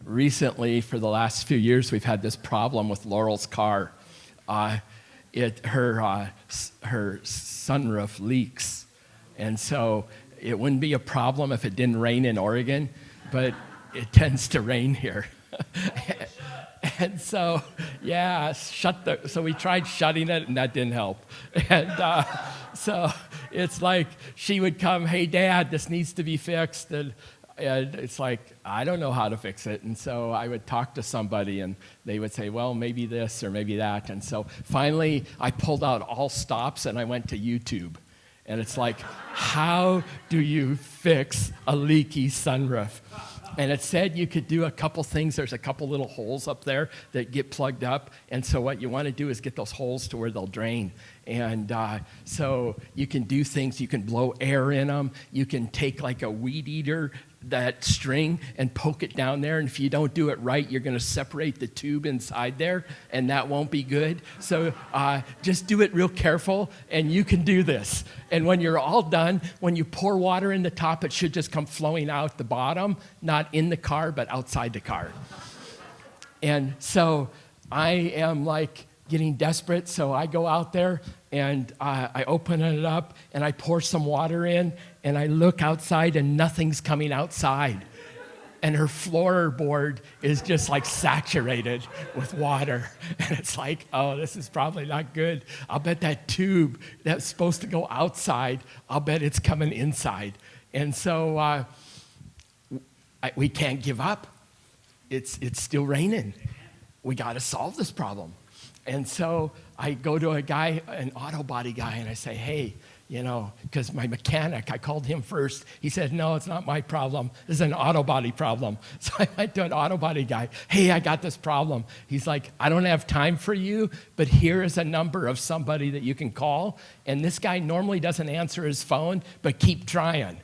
recently, for the last few years, we've had this problem with Laurel's car. Her sunroof leaks, and so it wouldn't be a problem if it didn't rain in Oregon, but it tends to rain here. And so, so we tried shutting it, and that didn't help. And so it's like she would come, hey, Dad, this needs to be fixed. And it's like, I don't know how to fix it. And so I would talk to somebody, and they would say, well, maybe this or maybe that. And so finally, I pulled out all stops, and I went to YouTube. And it's like, how do you fix a leaky sunroof? And it said you could do a couple things. There's a couple little holes up there that get plugged up. And so what you want to do is get those holes to where they'll drain. And so you can do things. You can blow air in them. You can take like a weed eater, that string, and poke it down there. And if you don't do it right, you're going to separate the tube inside there, and that won't be good. So just do it real careful, and you can do this. And when you're all done, when you pour water in the top, it should just come flowing out the bottom, not in the car, but outside the car. And so I am like getting desperate, so I go out there, and I open it up, and I pour some water in, and I look outside, and nothing's coming outside. And her floorboard is just like saturated with water. And it's like, oh, this is probably not good. I'll bet that tube that's supposed to go outside, I'll bet it's coming inside. And so we can't give up. It's still raining. We got to solve this problem. And so I go to a guy, an auto body guy, and I say, hey, because my mechanic, I called him first. He said, no, it's not my problem. This is an auto body problem. So I went to an auto body guy. Hey, I got this problem. He's like, I don't have time for you, but here is a number of somebody that you can call. And this guy normally doesn't answer his phone, but keep trying.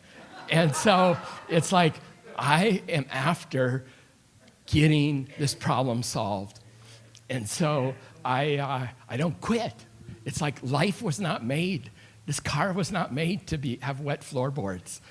And so it's like, I am after getting this problem solved. And so I don't quit. It's like life was not made. This car was not made to have wet floorboards.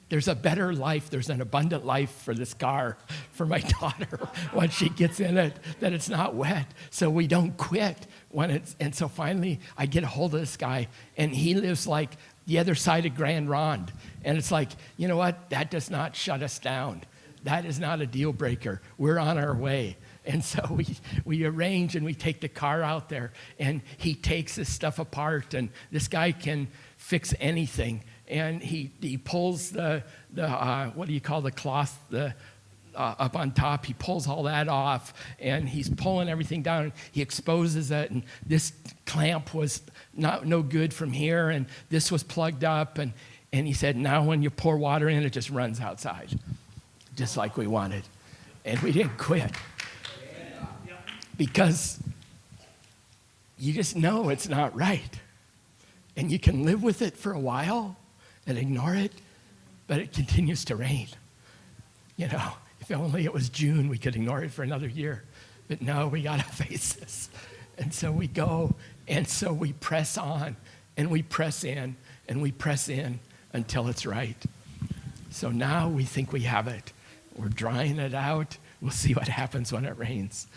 There's a better life. There's an abundant life for this car, for my daughter, when she gets in it, that it's not wet. So we don't quit and so finally I get a hold of this guy, and he lives like the other side of Grand Ronde. And it's like, you know what? That does not shut us down. That is not a deal breaker. We're on our way. And so we arrange, and we take the car out there, and he takes this stuff apart, and this guy can fix anything. And he pulls the what do you call the cloth, up on top. He pulls all that off, and he's pulling everything down. He exposes it, and this clamp was no good from here, and this was plugged up. And he said, now when you pour water in, it just runs outside, just like we wanted. And we didn't quit. Because you just know it's not right. And you can live with it for a while and ignore it, but it continues to rain. If only it was June, we could ignore it for another year. But no, we got to face this. And so we go, and so we press on, and we press in, and we press in until it's right. So now we think we have it. We're drying it out. We'll see what happens when it rains.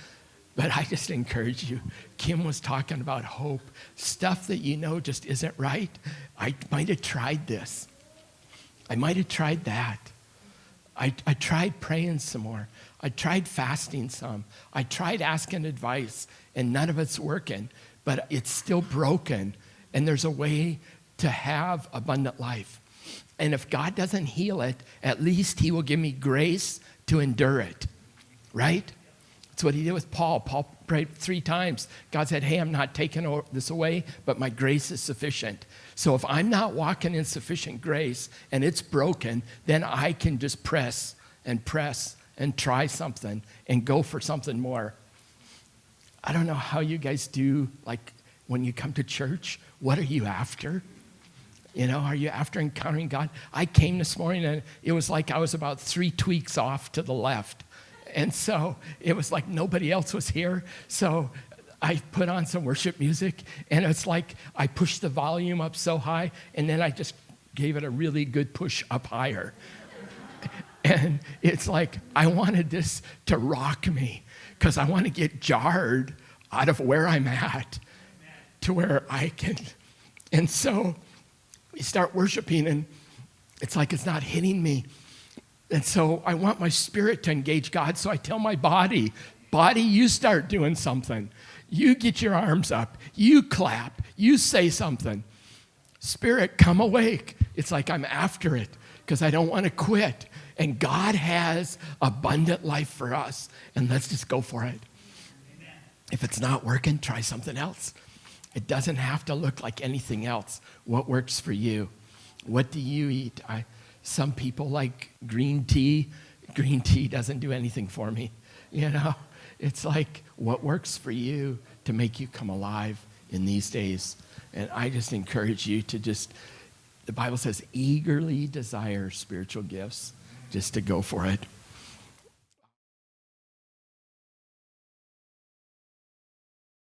But I just encourage you. Kim was talking about hope. Stuff that just isn't right. I might have tried this. I might have tried that. I tried praying some more. I tried fasting some. I tried asking advice, and none of it's working. But it's still broken, and there's a way to have abundant life. And if God doesn't heal it, at least he will give me grace to endure it, right? That's what he did with Paul. Paul prayed 3 times. God said, hey, I'm not taking this away, but my grace is sufficient. So if I'm not walking in sufficient grace and it's broken, then I can just press and try something and go for something more. I don't know how you guys do, like when you come to church, what are you after? Are you after encountering God? I came this morning, and it was like I was about 3 tweaks off to the left. And so it was like nobody else was here. So I put on some worship music, and it's like I pushed the volume up so high, and then I just gave it a really good push up higher. And it's like, I wanted this to rock me because I want to get jarred out of where I'm at to where I can. And so we start worshiping, and it's like it's not hitting me. And so I want my spirit to engage God. So I tell my body, you start doing something. You get your arms up. You clap. You say something. Spirit, come awake. It's like I'm after it because I don't want to quit. And God has abundant life for us. And let's just go for it. Amen. If it's not working, try something else. It doesn't have to look like anything else. What works for you? What do you eat? Some people like green tea. Green tea doesn't do anything for me. You know, it's like what works for you to make you come alive in these days. And I just encourage you to the Bible says, eagerly desire spiritual gifts, just to go for it.